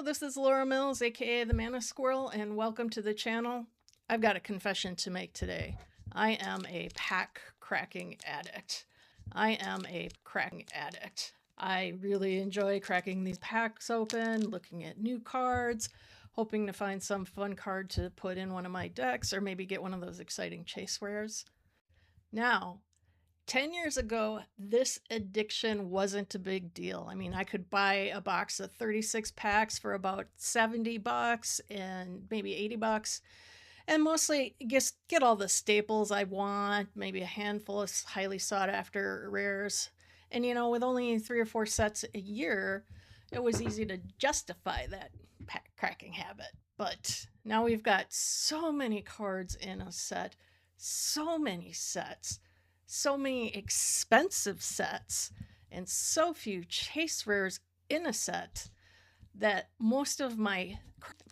this is Laura Mills, aka the Mana Squirrel, and welcome to the channel. I've got a confession to make today. I am a pack cracking addict. I really enjoy cracking these packs open, looking at new cards, hoping to find some fun card to put in one of my decks, or maybe get one of those exciting chase rares. Now, 10 years ago, this addiction wasn't a big deal. I mean, I could buy a box of 36 packs for about $70 and maybe $80, and mostly just get all the staples I want, maybe a handful of highly sought after rares. And you know, with only 3 or 4 sets a year, it was easy to justify that pack cracking habit. But now we've got so many cards in a set, so many sets, so many expensive sets, and so few chase rares in a set that most of my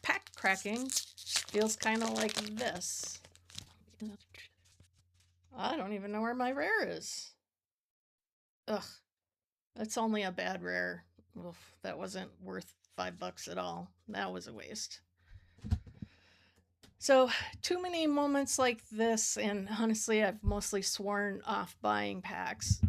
pack cracking feels kind of like this. I don't even know where my rare is. Ugh, that's only a bad rare. Oof, that wasn't worth $5 at all. That was a waste. So, too many moments like this, and honestly, I've mostly sworn off buying packs.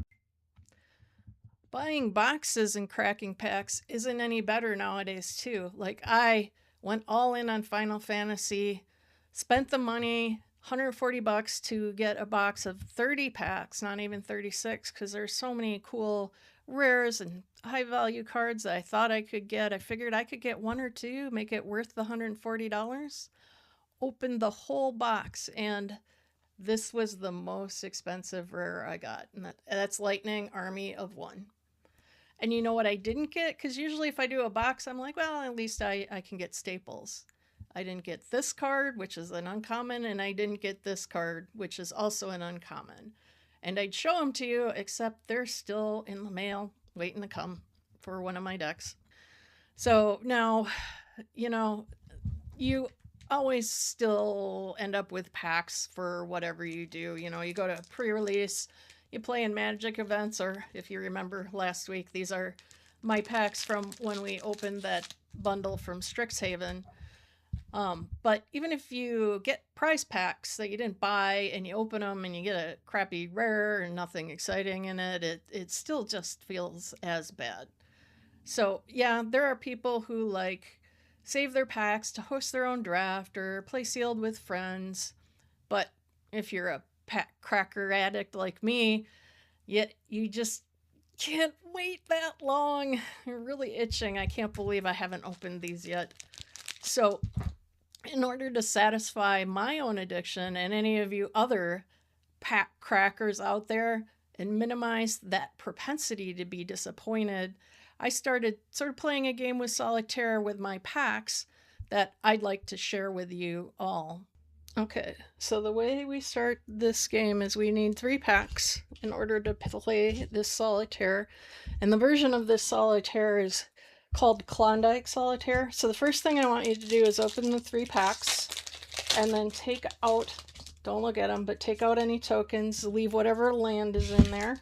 Buying boxes and cracking packs isn't any better nowadays, too. Like, I went all in on Final Fantasy, spent the money, $140 to get a box of 30 packs, not even 36, because there's so many cool rares and high value cards that I thought I could get. I figured I could get 1 or 2, make it worth the $140. Opened the whole box, and this was the most expensive rare I got, and that's Lightning Army of One. And you know what I didn't get? Because usually if I do a box, I'm like, well, at least I can get staples. I didn't get this card, which is an uncommon, and I didn't get this card, which is also an uncommon. And I'd show them to you, except they're still in the mail, waiting to come for one of my decks. So now, you know, you always still end up with packs for whatever you do. You know, you go to pre-release, you play in Magic events, or if you remember last week, these are my packs from when we opened that bundle from Strixhaven. But even if you get prize packs that you didn't buy and you open them and you get a crappy rare and nothing exciting in it, it still just feels as bad. So yeah, there are people who like save their packs to host their own draft or play sealed with friends. But if you're a pack cracker addict like me, yet you just can't wait that long. You're really itching. I can't believe I haven't opened these yet. So in order to satisfy my own addiction and any of you other pack crackers out there and minimize that propensity to be disappointed, I started sort of playing a game with solitaire with my packs that I'd like to share with you all. Okay, so the way we start this game is we need 3 packs in order to play this solitaire. And the version of this solitaire is called Klondike Solitaire. So the first thing I want you to do is open the 3 packs and then take out, don't look at them, but take out any tokens, leave whatever land is in there.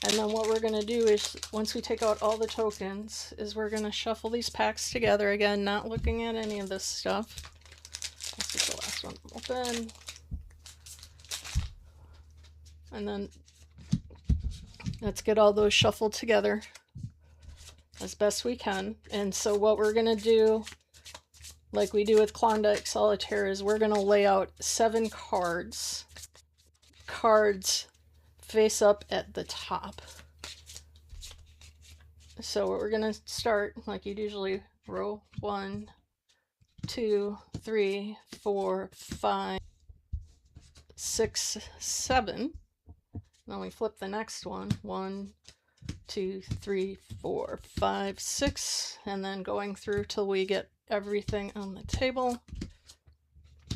And then what we're going to do is, once we take out all the tokens, is we're going to shuffle these packs together. Again, not looking at any of this stuff. Let's get the last one open. And then let's get all those shuffled together as best we can. And so what we're going to do, like we do with Klondike Solitaire, is we're going to lay out 7 cards face up at the top. So we're going to start like you'd usually row 1, 2, 3, 4, 5, 6, 7. Then we flip the next one. 1, 2, 3, 4, 5, 6, and then going through till we get everything on the table.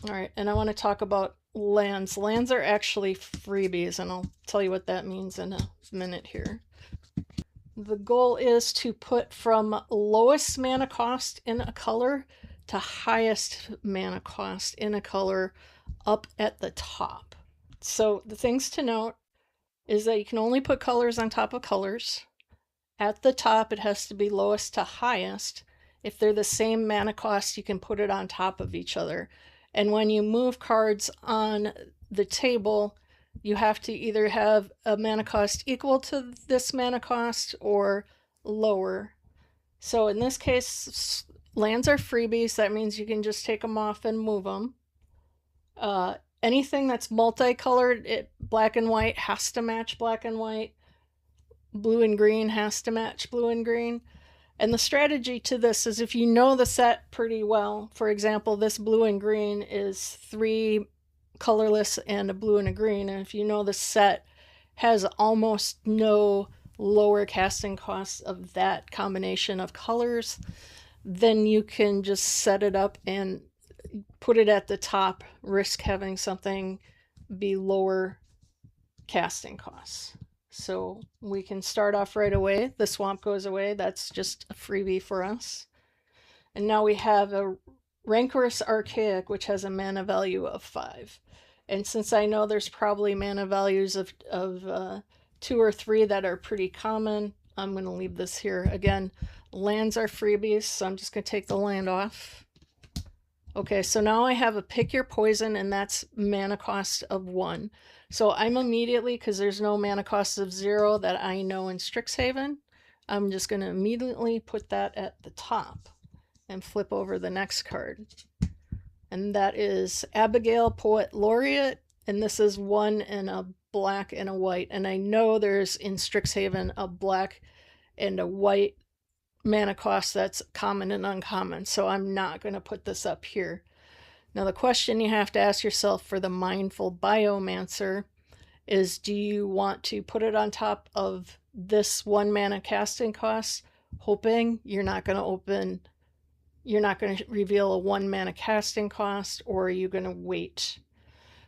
All right, and I want to talk about lands. Lands are actually freebies, and I'll tell you what that means in a minute here. The goal is to put from lowest mana cost in a color to highest mana cost in a color up at the top. So the things to note is that you can only put colors on top of colors. At the top, it has to be lowest to highest, If they're the same mana cost, you can put it on top of each other. And when you move cards on the table, you have to either have a mana cost equal to this mana cost or lower. So in this case, lands are freebies. That means you can just take them off and move them. Anything that's multicolored, black and white has to match black and white. Blue and green has to match blue and green. And the strategy to this is if you know the set pretty well, for example, this blue and green is 3 colorless and a blue and a green. And if you know the set has almost no lower casting costs of that combination of colors, then you can just set it up and put it at the top, risk having something be lower casting costs. So we can start off right away. The swamp goes away. That's just a freebie for us. And now we have a Rancorous Archaic, which has a mana value of 5. And since I know there's probably mana values of 2 or 3 that are pretty common, I'm going to leave this here. Again, lands are freebies, so I'm just going to take the land off. Okay, so now I have a pick your poison, and that's mana cost of 1. So I'm immediately, because there's no mana cost of 0 that I know in Strixhaven, I'm just going to immediately put that at the top and flip over the next card. And that is Abigail, Poet Laureate, and this is 1 and a black and a white. And I know there's in Strixhaven a black and a white mana cost that's common and uncommon, so I'm not going to put this up here. Now the question you have to ask yourself for the Mindful Biomancer is, do you want to put it on top of this 1 mana casting cost, hoping you're not going to reveal a 1 mana casting cost, or are you going to wait?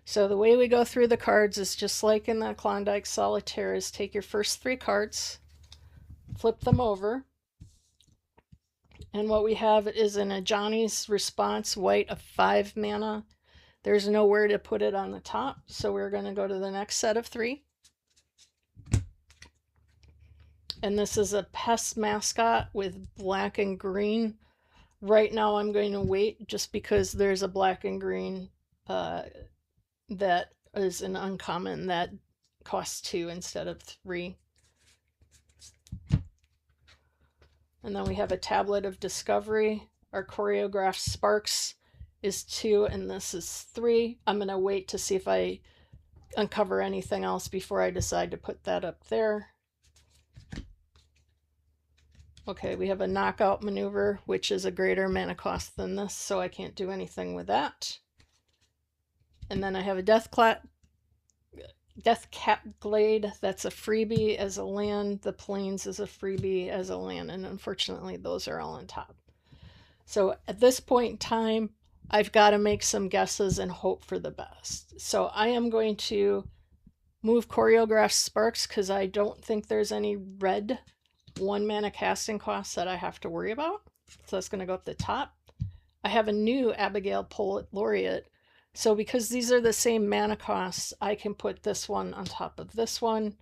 So the way we go through the cards is just like in the Klondike Solitaire, is take your first 3 cards, flip them over, and what we have is an Ajani's Response, white, of 5 mana. There's nowhere to put it on the top, so we're going to go to the next set of 3. And this is a Pest Mascot with black and green. Right now I'm going to wait just because there's a black and green that is an uncommon that costs 2 instead of 3. And then we have a Tablet of Discovery. Our Choreographed Sparks is 2, and this is 3. I'm going to wait to see if I uncover anything else before I decide to put that up there. Okay, we have a Knockout Maneuver, which is a greater mana cost than this, so I can't do anything with that. And then I have a Deathcap Glade, that's a freebie as a land. The Plains is a freebie as a land, and unfortunately those are all on top. So at this point in time, I've got to make some guesses and hope for the best. So I am going to move Choreographed Sparks because I don't think there's any red 1 mana casting costs that I have to worry about. So that's going to go up the top. I have a new Abigail, Poet Laureate. So because these are the same mana costs, I can put this one on top of this one.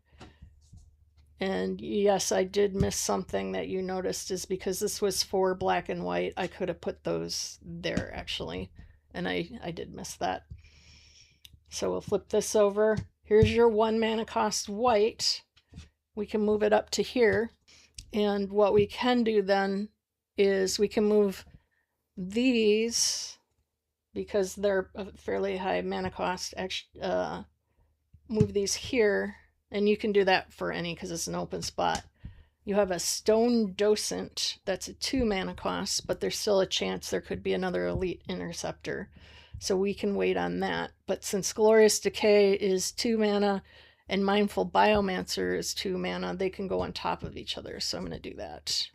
And yes, I did miss something that you noticed, is because this was 4 black and white, I could have put those there actually. And I did miss that. So we'll flip this over. Here's your 1 mana cost white. We can move it up to here. And what we can do then is we can move these, because they're a fairly high mana cost, move these here, and you can do that for any because it's an open spot. You have a Stone Docent, that's a 2 mana cost, but there's still a chance there could be another Elite Interceptor. So we can wait on that. But since Glorious Decay is 2 mana and Mindful Biomancer is 2 mana, they can go on top of each other. So I'm going to do that.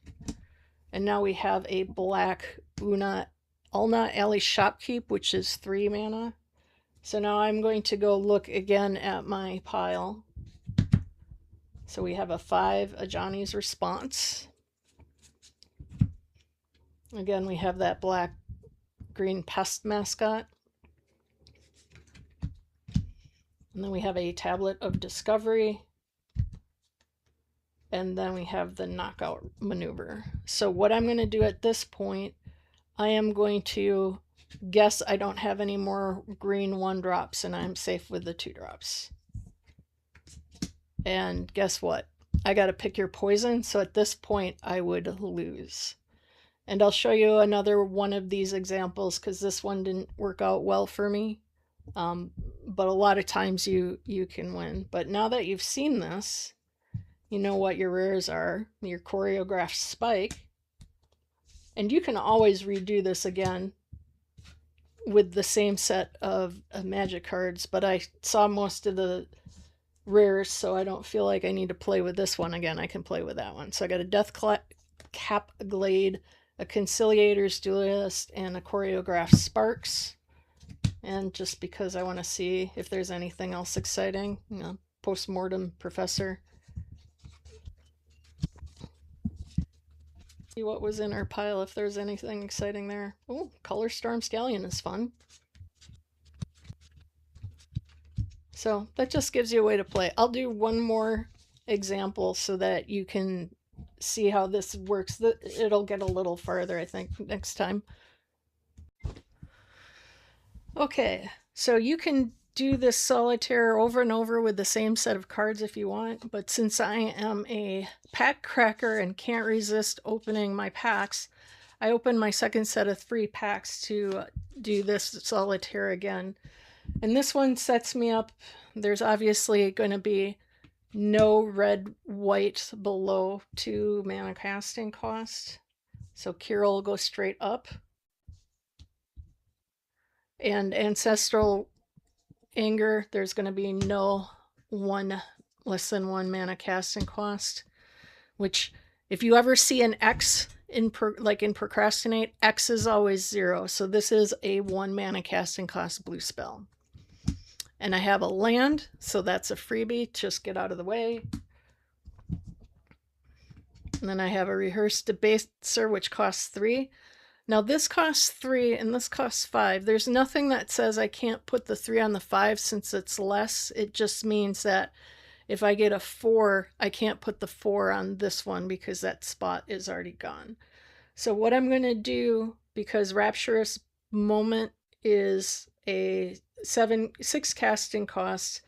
And now we have a black Ulna Alley Shopkeep, which is 3 mana. So now I'm going to go look again at my pile. So we have a 5 Ajani's Response. Again, we have that black-green Pest Mascot. And then we have a Tablet of Discovery. and then we have the knockout maneuver. So what I'm going to do at this point, I am going to guess I don't have any more green 1-drops and I'm safe with the 2-drops. And guess what? I got to pick your poison, so at this point I would lose. And I'll show you another one of these examples because this one didn't work out well for me. But a lot of times you can win. But now that you've seen this, you know what your rares are, your choreographed spike. And you can always redo this again with the same set of magic cards, but I saw most of the rares, so I don't feel like I need to play with this one again. I can play with that one. So I got a Death Cap Glade, a Conciliator's Duelist, and a Choreographed Sparks. And just because I want to see if there's anything else exciting, you know, Postmortem Professor. See what was in our pile, if there's anything exciting there. Oh, Color Storm Scallion is fun. So that just gives you a way to play. I'll do one more example so that you can see how this works. It'll get a little farther, I think, next time. Okay, so you can do this solitaire over and over with the same set of cards if you want, but since I am a pack cracker and can't resist opening my packs, I opened my second set of 3 packs to do this solitaire again. And this one sets me up. There's obviously going to be no red white below 2 mana casting cost. So Kira will go straight up. And Ancestral Anger, there's going to be no less than 1 mana casting cost. Which, if you ever see an X in Procrastinate, X is always 0. So this is a 1 mana casting cost blue spell. And I have a land, so that's a freebie. Just get out of the way. And then I have a Rehearsed Debaser, which costs 3. Now this costs 3 and this costs 5. There's nothing that says I can't put the 3 on the 5 since it's less. It just means that if I get a 4, I can't put the 4 on this one because that spot is already gone. So what I'm going to do, because Rapturous Moment is a 6 casting cost,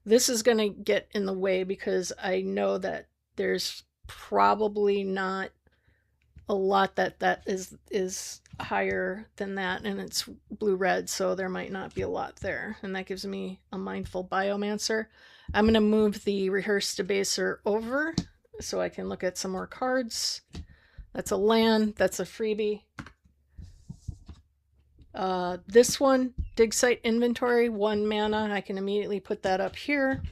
this is going to get in the way because I know that there's probably not a lot that is higher than that, and it's blue-red, so there might not be a lot there. And that gives me a Mindful Biomancer. I'm going to move the Rehearsed Debaser over so I can look at some more cards. That's a land. That's a freebie. This one, Dig Site Inventory, 1 mana. I can immediately put that up here.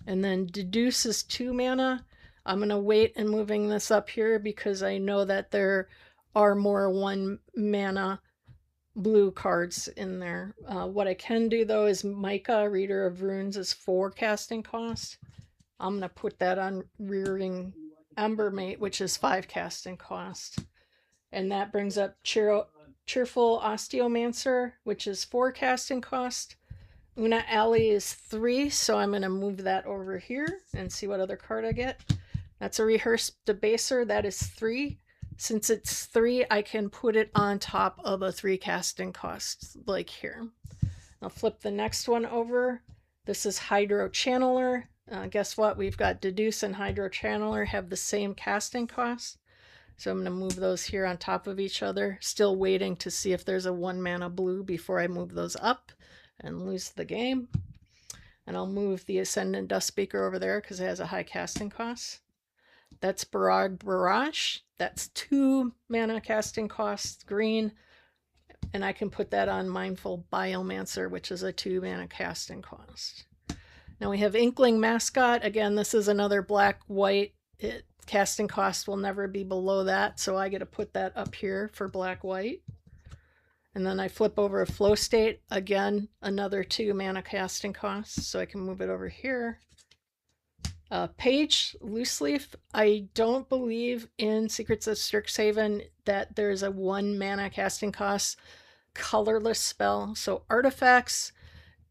And then Deduce is 2 mana. I'm going to wait and moving this up here because I know that there are more 1 mana blue cards in there. What I can do though is Micah, Reader of Runes, is 4 casting cost. I'm going to put that on Rearing Embermate, which is 5 casting cost. And that brings up Cheerful Osteomancer, which is 4 casting cost. Una Alley is 3, so I'm going to move that over here and see what other card I get. That's a Rehearsed Debaser. That is 3. Since it's 3, I can put it on top of a 3 casting cost, like here. I'll flip the next one over. This is Hydro Channeler. Guess what? We've got Deduce and Hydro Channeler have the same casting cost. So I'm going to move those here on top of each other. Still waiting to see if there's a 1 mana blue before I move those up and lose the game. And I'll move the Ascendant Dustspeaker over there because it has a high casting cost. That's Barrage. That's 2 mana casting cost green. And I can put that on Mindful Biomancer, which is a 2 mana casting cost. Now we have Inkling Mascot. Again, this is another black-white. Casting cost will never be below that, so I get to put that up here for black-white. And then I flip over a Flow State. Again, another 2 mana casting cost, so I can move it over here. Page, Loose Leaf. I don't believe in Secrets of Strixhaven that there's a 1 mana casting cost colorless spell. So artifacts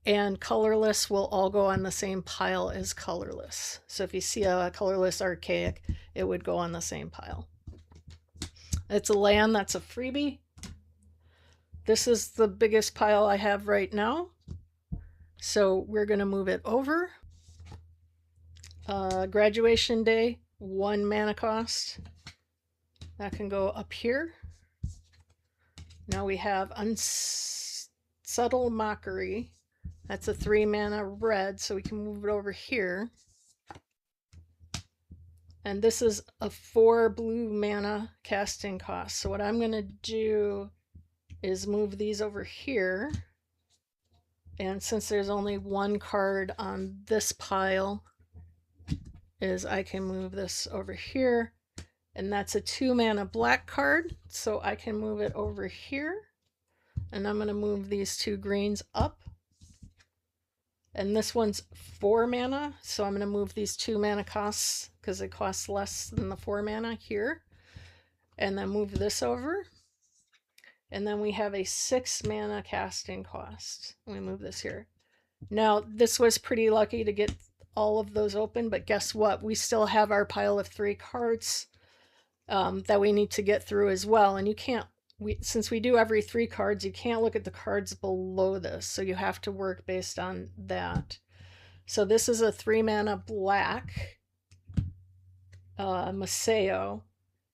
and colorless will all go on the same pile as colorless. So if you see a colorless archaic, it would go on the same pile. It's a land that's a freebie. This is the biggest pile I have right now. So we're going to move it over. Graduation day, 1 mana cost. That can go up here. Now we have Unsubtle Mockery. That's a 3 mana red, so we can move it over here. And this is a 4 blue mana casting cost. So what I'm going to do is move these over here. And since there's only 1 card on this pile, is I can move this over here. And that's a 2 mana black card, so I can move it over here. And I'm going to move these 2 greens up. And this one's 4 mana, so I'm going to move these 2 mana costs because it costs less than the 4 mana here. And then move this over. And then we have a 6 mana casting cost. Let me move this here. Now, this was pretty lucky to get all of those open, but guess what? We still have our pile of 3 cards that we need to get through as well. And you can't, since we do every 3 cards, you can't look at the cards below this. So you have to work based on that. So this is a 3 mana black Maseo.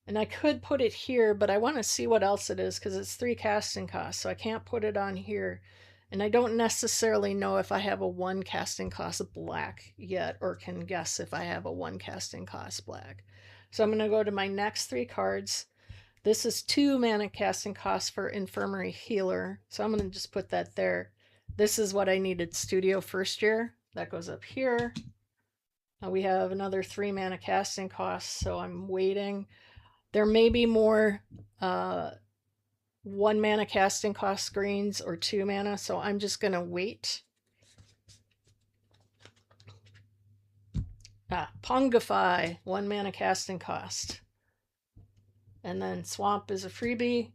And I could put it here, but I want to see what else it is because it's 3 casting costs. So I can't put it on here. And I don't necessarily know if I have a 1 casting cost black yet, or can guess if I have a 1 casting cost black. So I'm going to go to my next 3 cards. This is 2 mana casting cost for Infirmary Healer. So I'm going to just put that there. This is what I needed Studio first year. That goes up here. We have another 3 mana casting cost, so I'm waiting. There may be more 1 mana casting cost screens or 2 mana, so I'm just going to wait. Pongify, 1 mana casting cost. And then Swamp is a freebie.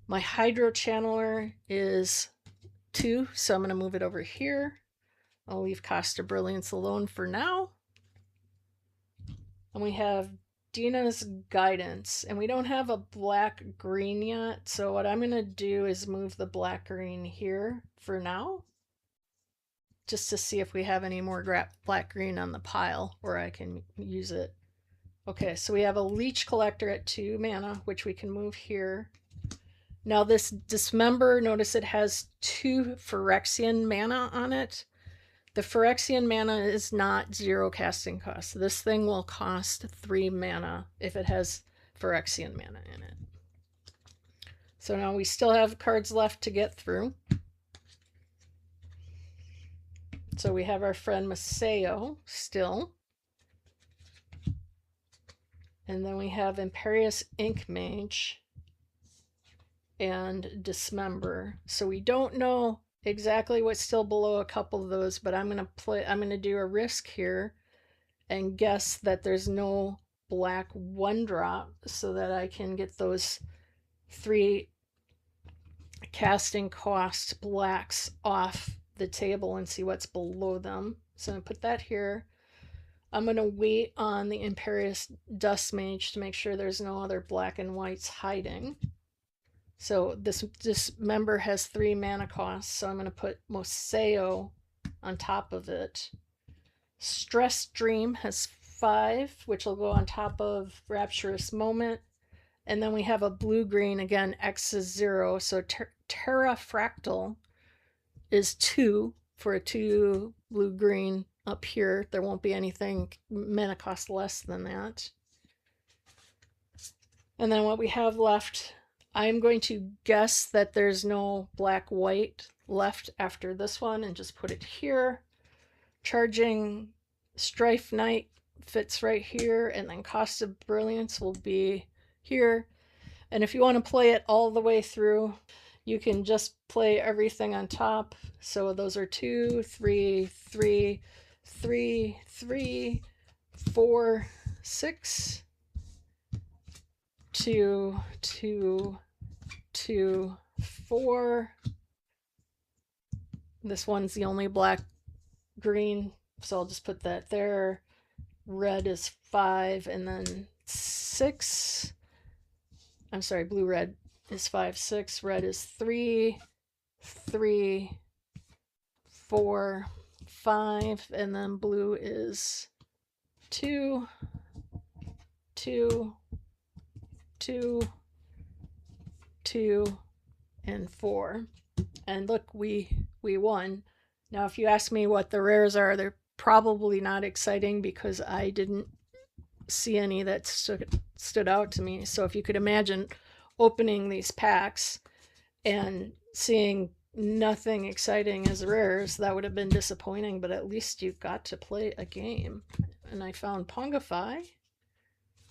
My Hydro Channeler is 2, so I'm going to move it over here. I'll leave Cost of Brilliance alone for now. And we have Dina's Guidance, and we don't have a black-green yet, so what I'm going to do is move the black-green here for now, just to see if we have any more black-green on the pile where I can use it. Okay, so we have a Leech Collector at 2 mana, which we can move here. Now this Dismember, notice it has 2 Phyrexian mana on it. The Phyrexian mana is not 0 casting cost. This thing will cost 3 mana if it has Phyrexian mana in it. So now we still have cards left to get through. So we have our friend Maseo still. And then we have Imperious Ink Mage and Dismember. So we don't know exactly what's still below a couple of those, but I'm gonna do a risk here and guess that there's no black 1-drop so that I can get those 3 casting cost blacks off the table and see what's below them. So I'm gonna put that here. I'm gonna wait on the Imperious Dust Mage to make sure there's no other black and whites hiding. So this member has 3 mana costs, so I'm going to put Moseo on top of it. Stress Dream has 5, which will go on top of Rapturous Moment. And then we have a blue-green, again, X is 0, so Terra Fractal is 2 for a 2 blue-green up here. There won't be anything mana cost less than that. And then what we have left, I'm going to guess that there's no black-white left after this one and just put it here. Charging Strife Knight fits right here, and then Cost of Brilliance will be here. And if you want to play it all the way through, you can just play everything on top. So those are 2, 3, 3, 3, 3, 4, 6, 2, 2, 2, 4, This one's the only black green, so I'll just put that there. Red is 5, and then 6. I'm sorry, blue red is 5, 6. Red is 3, 3, 4, 5, and then blue is 2, 2, 2, 2, and 4. And look, we won. Now, if you ask me what the rares are, they're probably not exciting because I didn't see any that stood out to me. So if you could imagine opening these packs and seeing nothing exciting as rares, that would have been disappointing, but at least you got to play a game. And I found Pongify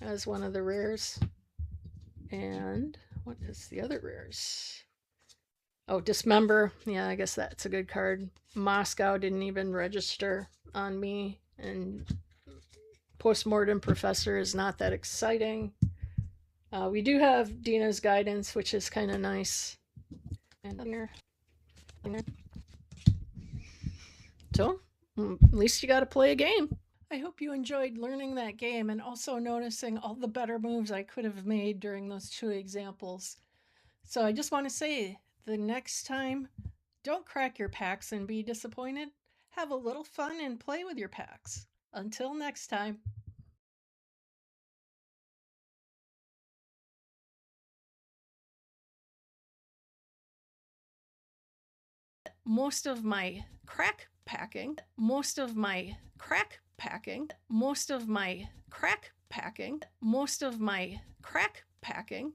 as one of the rares. And what is the other rares? Oh, Dismember. Yeah, I guess that's a good card. Moscow didn't even register on me. And Postmortem Professor is not that exciting. We do have Dina's Guidance, which is kind of nice. And so, at least you got to play a game. I hope you enjoyed learning that game and also noticing all the better moves I could have made during those 2 examples. So I just want to say, the next time, don't crack your packs and be disappointed. Have a little fun and play with your packs. Until next time. Most of my crack packing, most of my crack packing, most of my crack packing, most of my crack packing